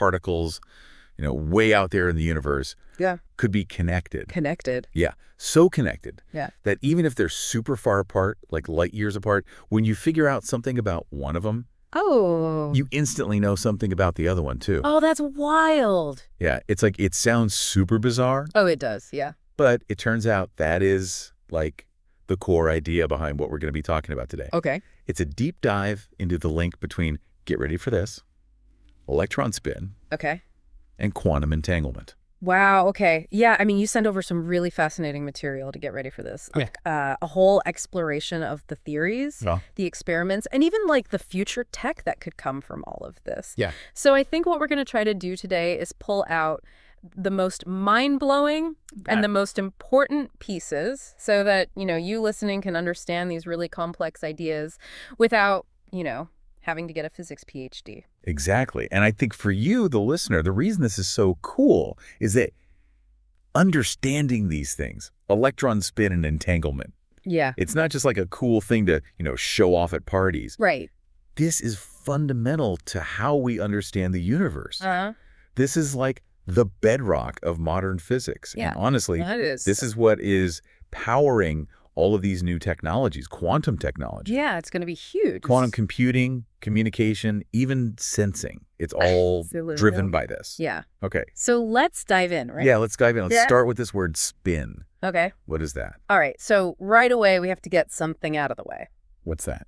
particles, way out there in the universe, Yeah. could be connected. Connected. Yeah, so connected Yeah. that even if they're super far apart, like light years apart, when you figure out something about one of them, Oh. you instantly know something about the other one, too. Oh, that's wild. Yeah, it's like it sounds super bizarre, Oh, it does. Yeah. but it turns out that is like the core idea behind what we're going to be talking about today. Okay. It's a deep dive into the link between, get ready for this, electron spin, Okay. and quantum entanglement. Wow. Okay. Yeah. I mean, you send over some really fascinating material to get ready for this. Yeah. A whole exploration of the theories, Yeah. the experiments, and even like the future tech that could come from all of this. Yeah. So I think what we're going to try to do today is pull out the most mind-blowing and the most important pieces so that, you listening can understand these really complex ideas without, having to get a physics PhD. Exactly. And I think for you, the listener, the reason this is so cool is that understanding these things, electron spin and entanglement, Yeah. it's not just like a cool thing to, show off at parties. Right. This is fundamental to how we understand the universe. Uh-huh. This is like the bedrock of modern physics. Yeah. And honestly, That is. this is what is powering all of these new technologies, quantum technology. Yeah, it's going to be huge. Quantum computing, communication, even sensing. It's all driven by this. Yeah. Okay. So let's dive in, right? Yeah, let's dive in. Let's start with this word spin. Okay. What is that? All right. So right away, we have to get something out of the way. What's that?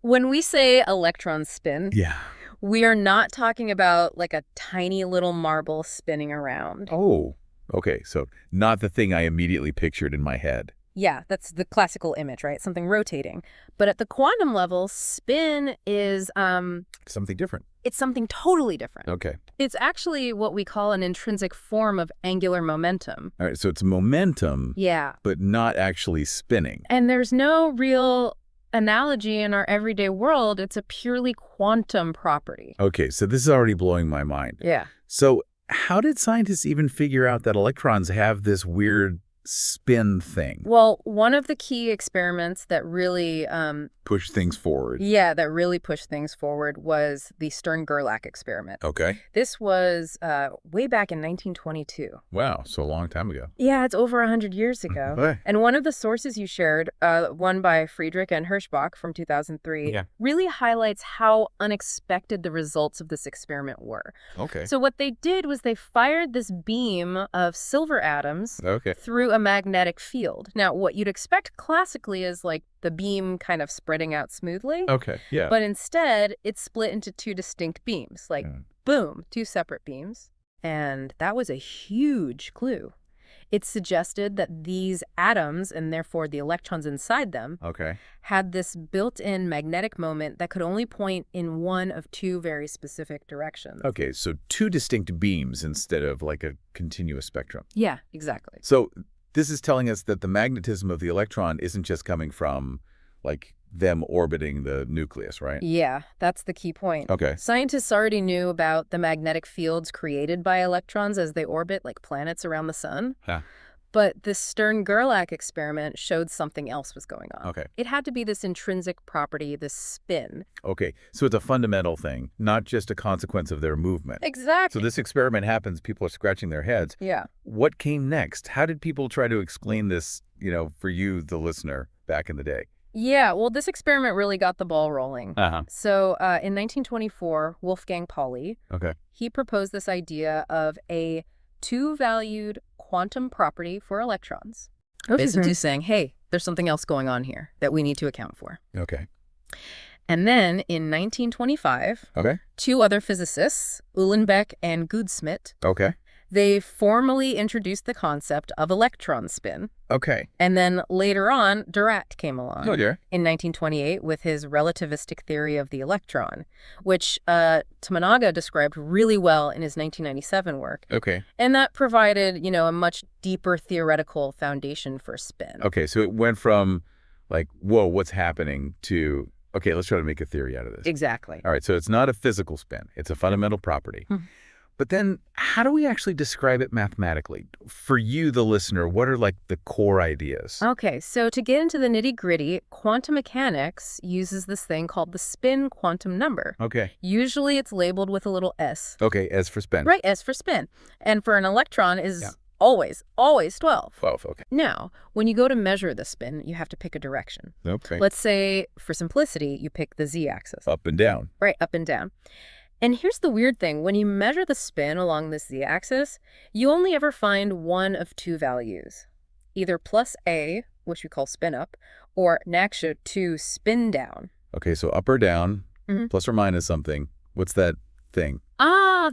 When we say electron spin, Yeah. we are not talking about like a tiny little marble spinning around. Oh, okay. So not the thing I immediately pictured in my head. Yeah, that's the classical image, right? Something rotating. But at the quantum level, spin is Something different. it's something totally different. Okay. It's actually what we call an intrinsic form of angular momentum. All right. So it's momentum, Yeah. but not actually spinning. And there's no real analogy in our everyday world. It's a purely quantum property. Okay. So this is already blowing my mind. Yeah. So how did scientists even figure out that electrons have this weird spin thing? Well, one of the key experiments that really Push things forward. that really pushed things forward was the Stern-Gerlach experiment. Okay. This was way back in 1922. Wow. So a long time ago. Yeah, it's over 100 years ago. Okay. And one of the sources you shared, one by Friedrich and Hirschbach from 2003, really highlights how unexpected the results of this experiment were. Okay. So what they did was they fired this beam of silver atoms through a magnetic field. Now, what you'd expect classically is like the beam kind of spreading out smoothly. Okay. Yeah. But instead, it split into two distinct beams, like boom, two separate beams. And that was a huge clue. It suggested that these atoms, and therefore the electrons inside them, had this built-in magnetic moment that could only point in one of two very specific directions. Okay, so two distinct beams instead of like a continuous spectrum. Yeah, exactly. So this is telling us that the magnetism of the electron isn't just coming from like them orbiting the nucleus, right? Yeah, that's the key point. Okay. Scientists already knew about the magnetic fields created by electrons as they orbit like planets around the sun. Yeah. But the Stern-Gerlach experiment showed something else was going on. Okay. It had to be this intrinsic property, this spin. Okay, so it's a fundamental thing, not just a consequence of their movement. Exactly. So this experiment happens, people are scratching their heads. Yeah. What came next? How did people try to explain this, for you, the listener, back in the day? Yeah, well, this experiment really got the ball rolling. Uh-huh. So in 1924, Wolfgang Pauli, he proposed this idea of a two-valued quantum property for electrons. Basically saying, hey, there's something else going on here that we need to account for. Okay. And then in 1925, two other physicists, Uhlenbeck and Goudsmit, they formally introduced the concept of electron spin. Okay. And then later on, Dirac came along in 1928 with his relativistic theory of the electron, which Tamanaga described really well in his 1997 work. Okay. And that provided, a much deeper theoretical foundation for spin. Okay, so it went from like, whoa, what's happening to, okay, let's try to make a theory out of this. Exactly. All right, so it's not a physical spin. It's a fundamental property. But then how do we actually describe it mathematically? For you, the listener, what are like the core ideas? Okay, so to get into the nitty-gritty, quantum mechanics uses this thing called the spin quantum number. Okay. Usually it's labeled with a little s. Okay, S for spin. Right, s for spin. And for an electron is Yeah. always 12. 12, okay. Now, when you go to measure the spin, you have to pick a direction. Okay. Let's say, for simplicity, you pick the z-axis. Up and down. Right, up and down. And here's the weird thing. When you measure the spin along this z-axis, you only ever find one of two values. Either plus a, which we call spin up, or -2 spin down. Okay, so up or down, plus or minus something. What's that thing?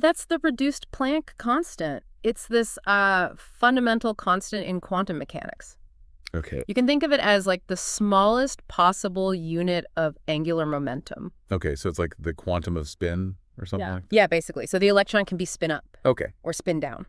That's the reduced Planck constant. It's this fundamental constant in quantum mechanics. Okay. You can think of it as like the smallest possible unit of angular momentum. Okay, so it's like the quantum of spin or something like that? Yeah, basically. So the electron can be spin up Okay, or spin down.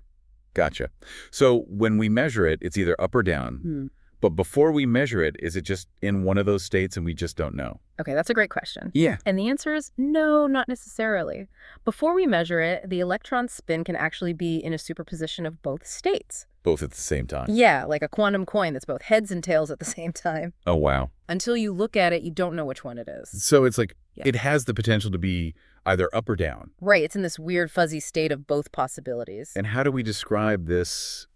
gotcha. So when we measure it, it's either up or down. But before we measure it, is it just in one of those states and we just don't know? Okay, that's a great question. Yeah. And the answer is no, not necessarily. Before we measure it, the electron's spin can actually be in a superposition of both states. Both at the same time? Yeah, like a quantum coin that's both heads and tails at the same time. Oh, wow. Until you look at it, you don't know which one it is. So it's like Yeah. it has the potential to be either up or down. Right, it's in this weird fuzzy state of both possibilities. And how do we describe this,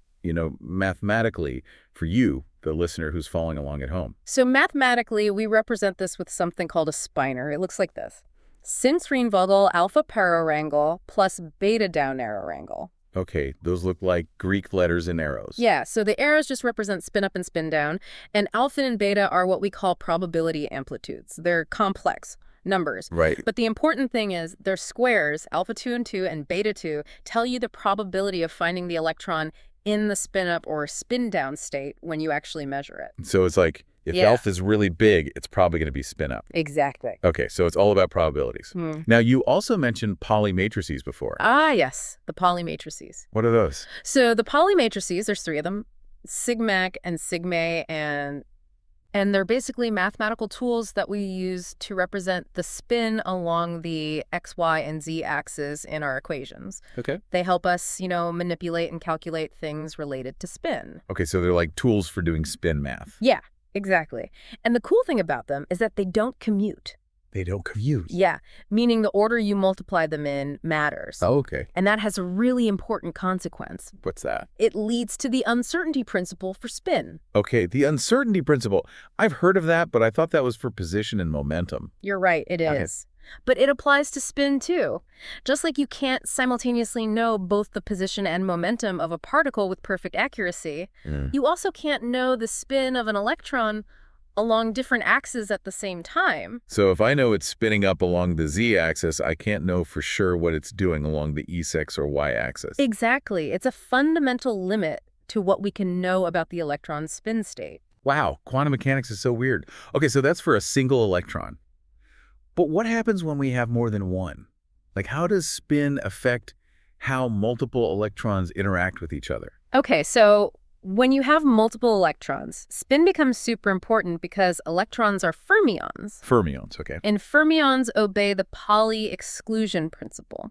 mathematically for you, the listener who's following along at home? So mathematically, we represent this with something called a spinor. It looks like this. Since-Riemann-Vogel alpha pararangle plus beta down arrow. Okay, those look like Greek letters and arrows. Yeah, so the arrows just represent spin up and spin down, and alpha and beta are what we call probability amplitudes. They're complex numbers. Right. But the important thing is their squares, alpha 2 and 2 and beta 2, tell you the probability of finding the electron in the spin up or spin down state when you actually measure it. So it's like if alpha is really big, it's probably going to be spin up. Exactly. Okay, so it's all about probabilities. Now, you also mentioned Pauli matrices before. Yes, the Pauli matrices. What are those? So the Pauli matrices, there's three of them, sigmac and sigma, and they're basically mathematical tools that we use to represent the spin along the x, y, and z axes in our equations. Okay. They help us, manipulate and calculate things related to spin. Okay, so they're like tools for doing spin math. Yeah, exactly. And the cool thing about them is that they don't commute. They don't commute. Yeah, meaning the order you multiply them in matters. Oh, okay. And that has a really important consequence. What's that? It leads to the uncertainty principle for spin. Okay, the uncertainty principle. I've heard of that, but I thought that was for position and momentum. You're right, it is. But it applies to spin, too. Just like you can't simultaneously know both the position and momentum of a particle with perfect accuracy, you also can't know the spin of an electron along different axes at the same time. So if I know it's spinning up along the z-axis, I can't know for sure what it's doing along the x or y-axis. Exactly. It's a fundamental limit to what we can know about the electron's spin state. Wow, quantum mechanics is so weird. Okay, so that's for a single electron. But what happens when we have more than one? Like, how does spin affect how multiple electrons interact with each other? Okay, so when you have multiple electrons, spin becomes super important because electrons are fermions. Fermions, okay. And fermions obey the Pauli exclusion principle.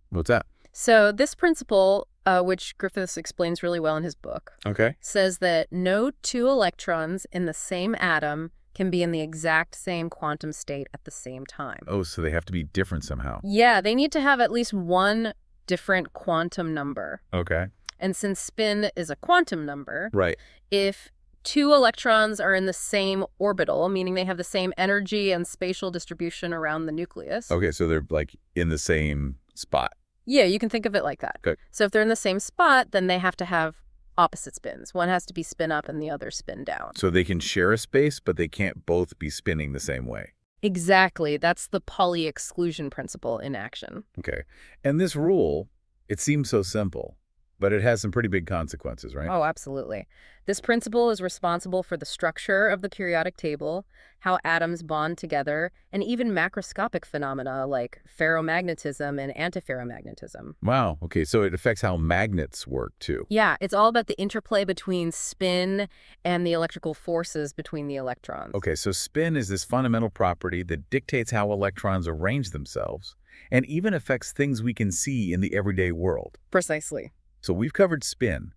What's that? So this principle, which Griffiths explains really well in his book, says that no two electrons in the same atom can be in the exact same quantum state at the same time. Oh, so they have to be different somehow. Yeah, they need to have at least one different quantum number. Okay. And since spin is a quantum number, Right. if two electrons are in the same orbital, meaning they have the same energy and spatial distribution around the nucleus. Okay, so they're like in the same spot. Yeah, you can think of it like that. Okay. So if they're in the same spot, then they have to have opposite spins. One has to be spin up and the other spin down. So they can share a space, but they can't both be spinning the same way. Exactly. That's the Pauli exclusion principle in action. Okay. And this rule, it seems so simple, but it has some pretty big consequences, right? Oh, absolutely. This principle is responsible for the structure of the periodic table, how atoms bond together, and even macroscopic phenomena like ferromagnetism and antiferromagnetism. Wow. Okay, so it affects how magnets work, too. Yeah, it's all about the interplay between spin and the electrical forces between the electrons. Okay, so spin is this fundamental property that dictates how electrons arrange themselves, and even affects things we can see in the everyday world. Precisely. So we've covered spin.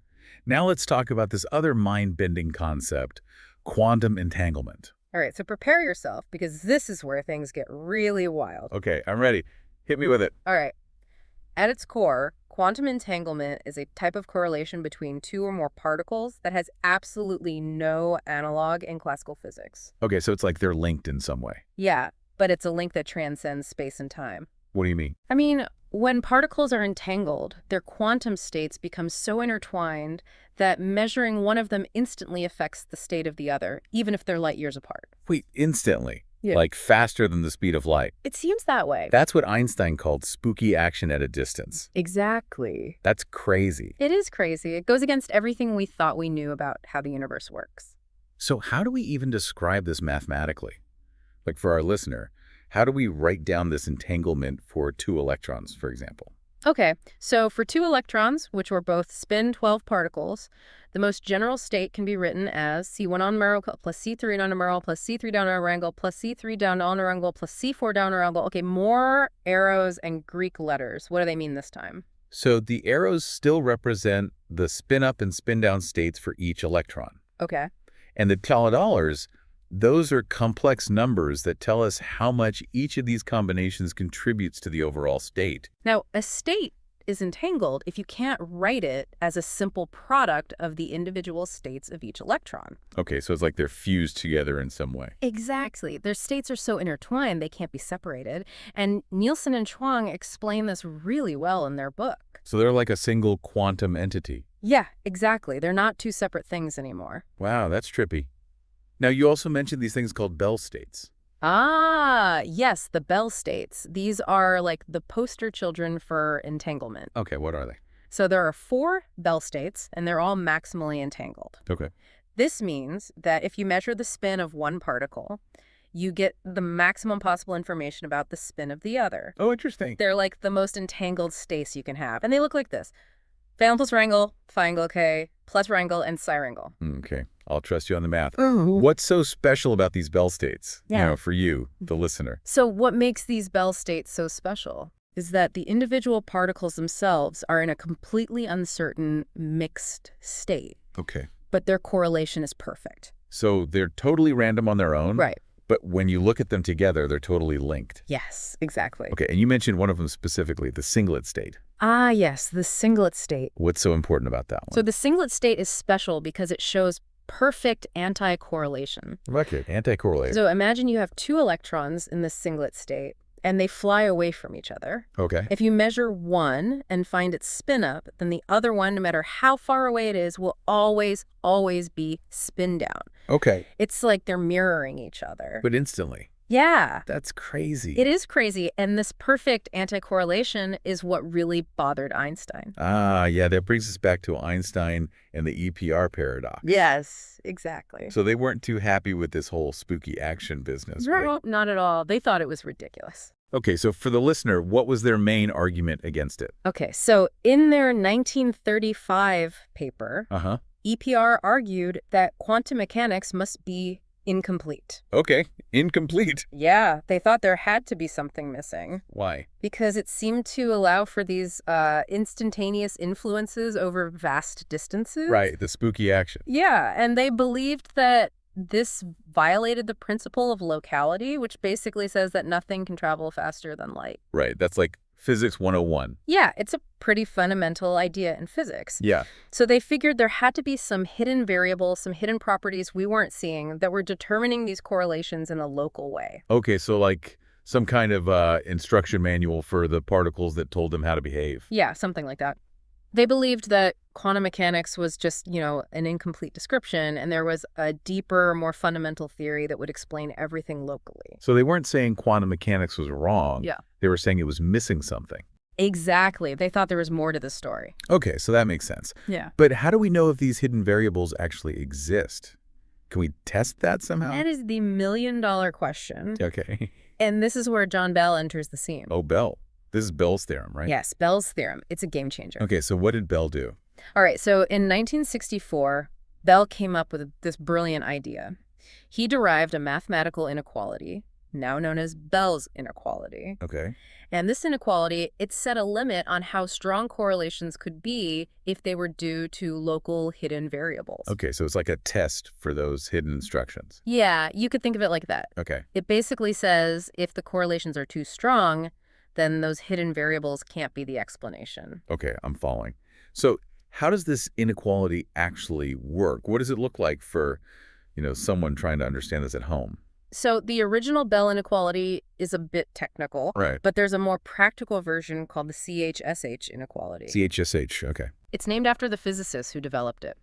Now let's talk about this other mind-bending concept, quantum entanglement. All right, so prepare yourself because this is where things get really wild. Okay, I'm ready. Hit me with it. All right. At its core, quantum entanglement is a type of correlation between two or more particles that has absolutely no analog in classical physics. Okay, so it's like they're linked in some way. Yeah, but it's a link that transcends space and time. What do you mean? I mean, when particles are entangled, their quantum states become so intertwined that measuring one of them instantly affects the state of the other, even if they're light years apart. Wait, instantly? Yeah. Like faster than the speed of light? It seems that way. That's what Einstein called spooky action at a distance. Exactly. That's crazy. It is crazy. It goes against everything we thought we knew about how the universe works. So how do we even describe this mathematically? Like for our listener, how do we write down this entanglement for two electrons, for example? Okay, so for two electrons, which were both spin 12 particles, the most general state can be written as C1 on Merrill plus C3 down to Merrill plus C3 down to angle plus C3 down to angle plus C4 down to angle. Okay, more arrows and Greek letters. What do they mean this time? So the arrows still represent the spin up and spin down states for each electron. Okay. And the $, those are complex numbers that tell us how much each of these combinations contributes to the overall state. Now, a state is entangled if you can't write it as a simple product of the individual states of each electron. Okay, so it's like they're fused together in some way. Exactly. Their states are so intertwined they can't be separated. And Nielsen and Chuang explain this really well in their book. So they're like a single quantum entity. Yeah, exactly. They're not two separate things anymore. Wow, that's trippy. Now, you also mentioned these things called Bell states. Ah, yes, the Bell states. These are like the poster children for entanglement. Okay, what are they? So there are 4 Bell states, and they're all maximally entangled. Okay. This means that if you measure the spin of one particle, you get the maximum possible information about the spin of the other. Oh, interesting. They're like the most entangled states you can have. And they look like this. Phi plus wrangle, phi angle k, plus wrangle, and psi wrangle. Okay, I'll trust you on the math. Ooh. What's so special about these Bell states? Yeah. For you, the listener. So what makes these Bell states so special is that the individual particles themselves are in a completely uncertain mixed state, Okay. but their correlation is perfect. So they're totally random on their own? Right. But when you look at them together, they're totally linked. Yes, exactly. Okay, and you mentioned one of them specifically, the singlet state. Ah, yes, the singlet state. What's so important about that one? So the singlet state is special because it shows perfect anti-correlation. Okay, anti-correlation. So imagine you have 2 electrons in the singlet state, and they fly away from each other. Okay. If you measure one and find its spin up, then the other one, no matter how far away it is, will always, always be spin down. Okay. It's like they're mirroring each other. But instantly. Yeah. That's crazy. It is crazy. And this perfect anti-correlation is what really bothered Einstein. Ah, yeah, that brings us back to Einstein and the EPR paradox. Yes, exactly. So they weren't too happy with this whole spooky action business. Right? Well, not at all. They thought it was ridiculous. Okay, so for the listener, what was their main argument against it? Okay, so in their 1935 paper, EPR argued that quantum mechanics must be incomplete. Okay, incomplete. Yeah, they thought there had to be something missing. Why? Because it seemed to allow for these instantaneous influences over vast distances. Right, the spooky action. Yeah, and they believed that this violated the principle of locality, which basically says that nothing can travel faster than light. Right, that's like Physics 101. Yeah, it's a pretty fundamental idea in physics. Yeah. So they figured there had to be some hidden variables, some hidden properties we weren't seeing that were determining these correlations in a local way. Okay, so like some kind of instruction manual for the particles that told them how to behave. Yeah, something like that. They believed that quantum mechanics was just, an incomplete description, and there was a deeper, more fundamental theory that would explain everything locally. So they weren't saying quantum mechanics was wrong. Yeah. They were saying it was missing something. Exactly. They thought there was more to the story. Okay, so that makes sense. Yeah. But how do we know if these hidden variables actually exist? Can we test that somehow? That is the million-dollar question. Okay. And this is where John Bell enters the scene. Oh, Bell. This is Bell's theorem, right? Yes, Bell's theorem. It's a game changer. Okay, so what did Bell do? All right, so in 1964, Bell came up with this brilliant idea. He derived a mathematical inequality now known as Bell's inequality. Okay. And this inequality, it set a limit on how strong correlations could be if they were due to local hidden variables. Okay, so it's like a test for those hidden instructions. Yeah, you could think of it like that. Okay. It basically says if the correlations are too strong, then those hidden variables can't be the explanation. Okay, I'm following. So how does this inequality actually work? What does it look like for, someone trying to understand this at home? So the original Bell inequality is a bit technical, Right. but there's a more practical version called the CHSH inequality. CHSH, okay. It's named after the physicists who developed it: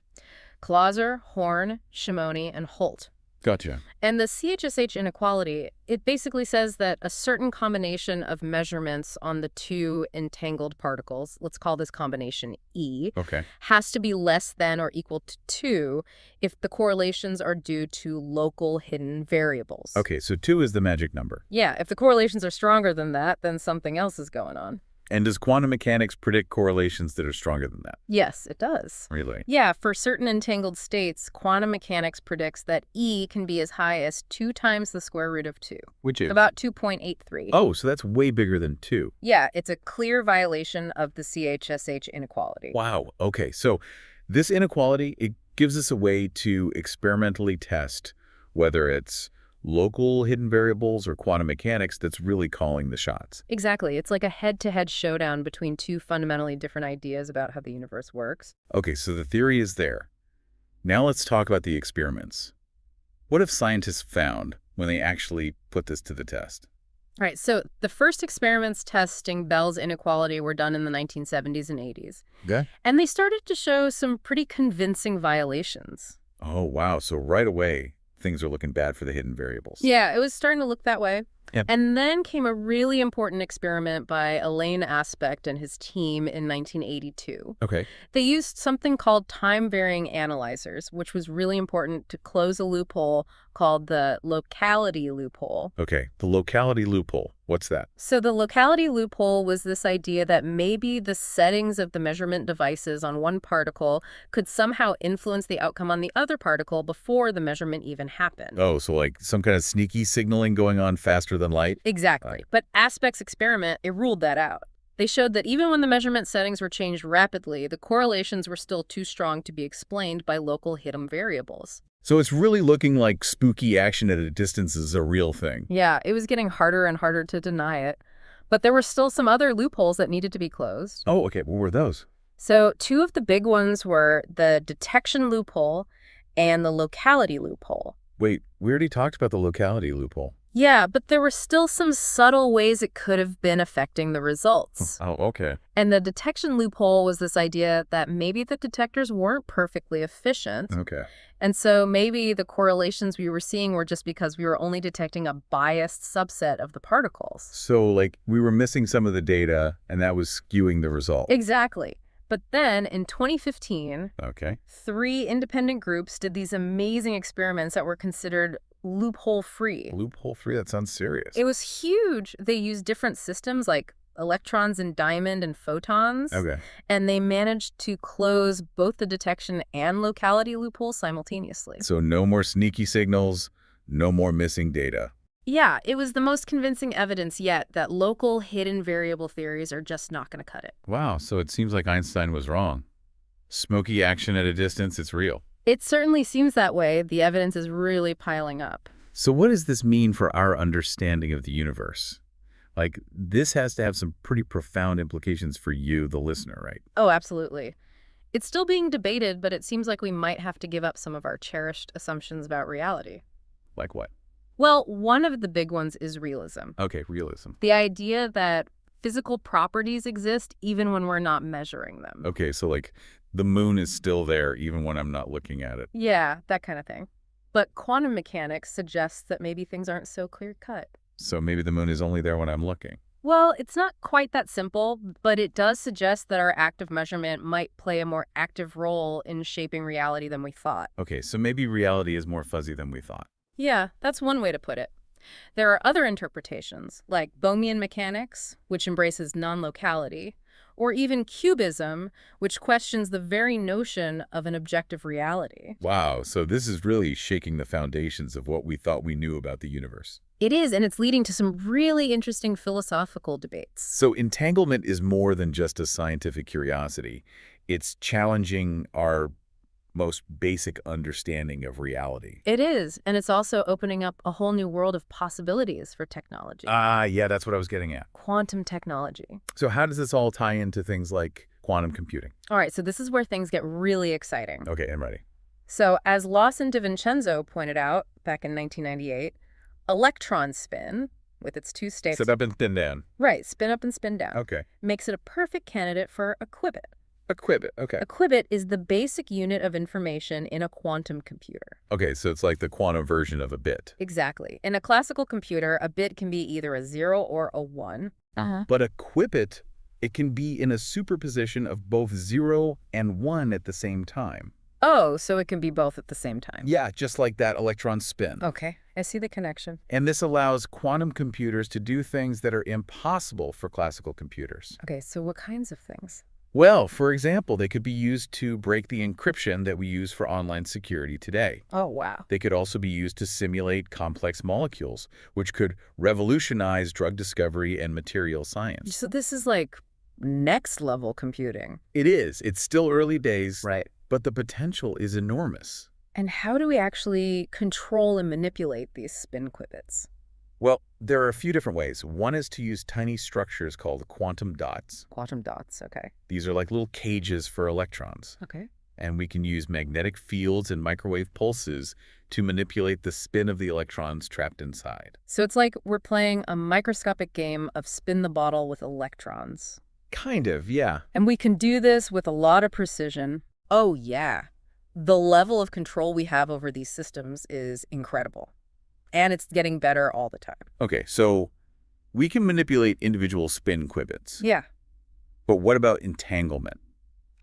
Clauser, Horn, Shimoni, and Holt. Gotcha. And the CHSH inequality, it basically says that a certain combination of measurements on the two entangled particles, let's call this combination E, Okay. has to be less than or equal to 2 if the correlations are due to local hidden variables. Okay, so 2 is the magic number. Yeah, if the correlations are stronger than that, then something else is going on. And does quantum mechanics predict correlations that are stronger than that? Yes, it does. Really? Yeah, for certain entangled states, quantum mechanics predicts that E can be as high as 2 times the square root of 2. Which is? About 2.83. Oh, so that's way bigger than 2. Yeah, it's a clear violation of the CHSH inequality. Wow. Okay, so this inequality, it gives us a way to experimentally test whether it's local hidden variables or quantum mechanics that's really calling the shots. Exactly. It's like a head-to-head showdown between two fundamentally different ideas about how the universe works. Okay, so the theory is there. Now let's talk about the experiments. What have scientists found when they actually put this to the test? All right, so the first experiments testing Bell's inequality were done in the 1970s and 80s. Okay. And they started to show some pretty convincing violations. Oh, wow. So right away, things are looking bad for the hidden variables. Yeah, it was starting to look that way. Yep. And then came a really important experiment by Elaine Aspect and his team in 1982. Okay. They used something called time-varying analyzers, which was really important to close a loophole called the locality loophole. Okay. The locality loophole. What's that? So the locality loophole was this idea that maybe the settings of the measurement devices on one particle could somehow influence the outcome on the other particle before the measurement even happened. Oh, so like some kind of sneaky signaling going on faster than light? Exactly. But Aspect's experiment, it ruled that out. They showed that even when the measurement settings were changed rapidly, the correlations were still too strong to be explained by local hidden variables. So it's really looking like spooky action at a distance is a real thing. Yeah, it was getting harder and harder to deny it. But there were still some other loopholes that needed to be closed. Oh, okay. What were those? So 2 of the big ones were the detection loophole and the locality loophole. Wait, we already talked about the locality loophole. Yeah, but there were still some subtle ways it could have been affecting the results. Oh, okay. And the detection loophole was this idea that maybe the detectors weren't perfectly efficient. Okay. And so maybe the correlations we were seeing were just because we were only detecting a biased subset of the particles. So like we were missing some of the data and that was skewing the result. Exactly. But then in 2015, Okay. 3 independent groups did these amazing experiments that were considered loophole-free. Loophole-free? That sounds serious. It was huge. They used different systems like electrons and diamond and photons. Okay. And they managed to close both the detection and locality loopholes simultaneously. So no more sneaky signals, no more missing data. Yeah, it was the most convincing evidence yet that local hidden variable theories are just not going to cut it. Wow, so it seems like Einstein was wrong. Smoky action at a distance, it's real. It certainly seems that way. The evidence is really piling up. So what does this mean for our understanding of the universe? Like, this has to have some pretty profound implications for you, the listener, right? Oh, absolutely. It's still being debated, but it seems like we might have to give up some of our cherished assumptions about reality. Like what? Well, one of the big ones is realism. Okay, realism. The idea that physical properties exist even when we're not measuring them. Okay, so like the moon is still there even when I'm not looking at it. Yeah, that kind of thing. But quantum mechanics suggests that maybe things aren't so clear-cut. So maybe the moon is only there when I'm looking. Well, it's not quite that simple, but it does suggest that our active measurement might play a more active role in shaping reality than we thought. Okay, so maybe reality is more fuzzy than we thought. Yeah, that's one way to put it. There are other interpretations, like Bohmian mechanics, which embraces non-locality, or even cubism, which questions the very notion of an objective reality. Wow, so this is really shaking the foundations of what we thought we knew about the universe. It is, and it's leading to some really interesting philosophical debates. So entanglement is more than just a scientific curiosity. It's challenging our most basic understanding of reality. It is, and it's also opening up a whole new world of possibilities for technology. Yeah, that's what I was getting at. Quantum technology. So how does this all tie into things like quantum computing? All right, so this is where things get really exciting. Okay, I'm ready. So as Lawson DiVincenzo pointed out back in 1998, electron spin, with its two states... Sit up and spin down. Right, spin up and spin down. Okay. Makes it a perfect candidate for a qubit. A qubit, okay. A qubit is the basic unit of information in a quantum computer. Okay, so it's like the quantum version of a bit. Exactly. In a classical computer, a bit can be either a 0 or a 1. But a qubit, it can be in a superposition of both 0 and 1 at the same time. Oh, so it can be both at the same time. Yeah, just like that electron spin. Okay, I see the connection. And this allows quantum computers to do things that are impossible for classical computers. Okay, so what kinds of things? Well, for example, they could be used to break the encryption that we use for online security today. Oh, wow. They could also be used to simulate complex molecules, which could revolutionize drug discovery and material science. So this is like next level computing. It is. It's still early days, Right. but the potential is enormous. And how do we actually control and manipulate these spin qubits? Well, there are a few different ways. One is to use tiny structures called quantum dots. Quantum dots, okay. These are like little cages for electrons. Okay. And we can use magnetic fields and microwave pulses to manipulate the spin of the electrons trapped inside. So it's like we're playing a microscopic game of spin the bottle with electrons. Kind of, yeah. And we can do this with a lot of precision. Oh, yeah. The level of control we have over these systems is incredible. And it's getting better all the time. Okay, so we can manipulate individual spin qubits. Yeah. But what about entanglement?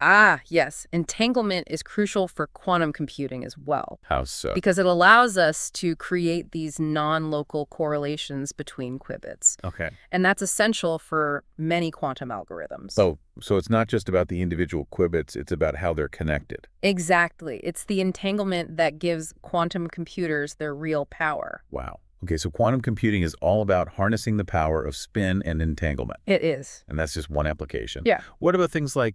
Ah, yes. Entanglement is crucial for quantum computing as well. How so? Because it allows us to create these non-local correlations between qubits. Okay. And that's essential for many quantum algorithms. So it's not just about the individual qubits, it's about how they're connected. Exactly. It's the entanglement that gives quantum computers their real power. Wow. Okay, so quantum computing is all about harnessing the power of spin and entanglement. It is. And that's just one application. Yeah. What about things like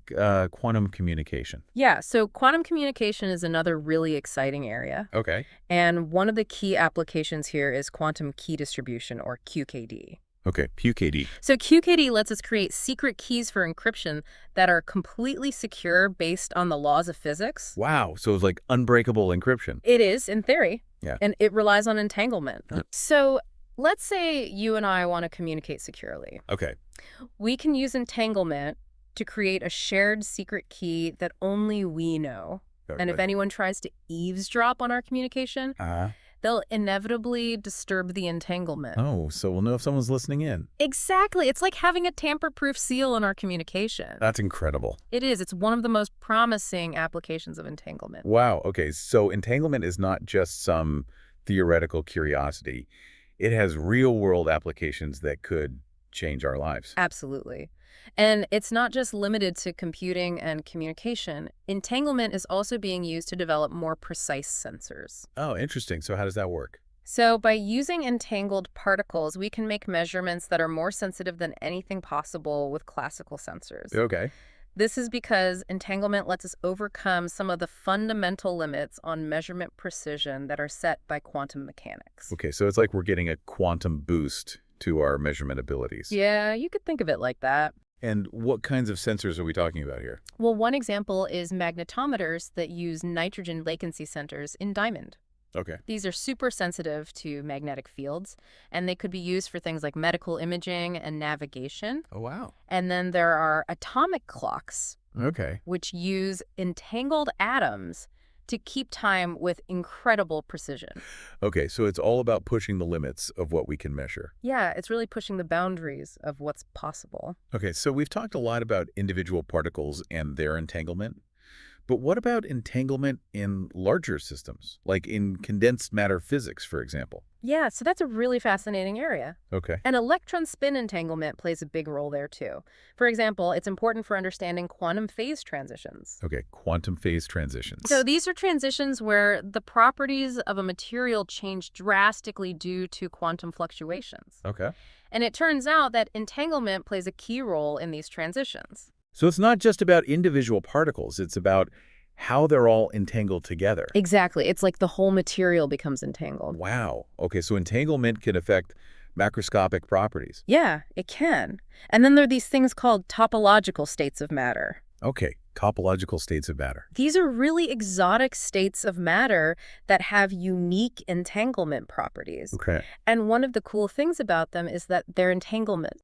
quantum communication? Yeah, so quantum communication is another really exciting area. Okay. And one of the key applications here is quantum key distribution, or QKD. Okay, QKD. So QKD lets us create secret keys for encryption that are completely secure based on the laws of physics. Wow, so it's like unbreakable encryption. It is, in theory. Yeah. And it relies on entanglement. So let's say you and I want to communicate securely. Okay. We can use entanglement to create a shared secret key that only we know. And if anyone tries to eavesdrop on our communication, they'll inevitably disturb the entanglement. Oh, so we'll know if someone's listening in. Exactly. It's like having a tamper-proof seal in our communication. That's incredible. It is. It's one of the most promising applications of entanglement. Wow. Okay, so entanglement is not just some theoretical curiosity. It has real-world applications that could change our lives. Absolutely. And it's not just limited to computing and communication. Entanglement is also being used to develop more precise sensors. Oh, interesting. So how does that work? So by using entangled particles, we can make measurements that are more sensitive than anything possible with classical sensors. Okay. This is because entanglement lets us overcome some of the fundamental limits on measurement precision that are set by quantum mechanics. Okay, so it's like we're getting a quantum boost to our measurement abilities. Yeah, you could think of it like that. And what kinds of sensors are we talking about here? Well, one example is magnetometers that use nitrogen latency centers in diamond. Okay. These are super sensitive to magnetic fields, and they could be used for things like medical imaging and navigation. Oh, wow. And then there are atomic clocks, Okay. which use entangled atoms to keep time with incredible precision. Okay, so it's all about pushing the limits of what we can measure. Yeah, it's really pushing the boundaries of what's possible. Okay, so we've talked a lot about individual particles and their entanglement. But what about entanglement in larger systems, like in condensed matter physics, for example? Yeah, so that's a really fascinating area. Okay. And electron spin entanglement plays a big role there too. For example, it's important for understanding quantum phase transitions. Okay, quantum phase So transitions. these are transitions where the properties of a material change drastically due to quantum fluctuations. Okay. And it turns out that entanglement plays a key role in these transitions. So it's not just about individual particles, it's about how they're all entangled together. Exactly. It's like the whole material becomes entangled. Wow. Okay, so entanglement can affect macroscopic properties. Yeah, it can. And then there are these things called topological states of matter. Okay, topological states of matter. These are really exotic states of matter that have unique entanglement properties. Okay. And one of the cool things about them is that their entanglement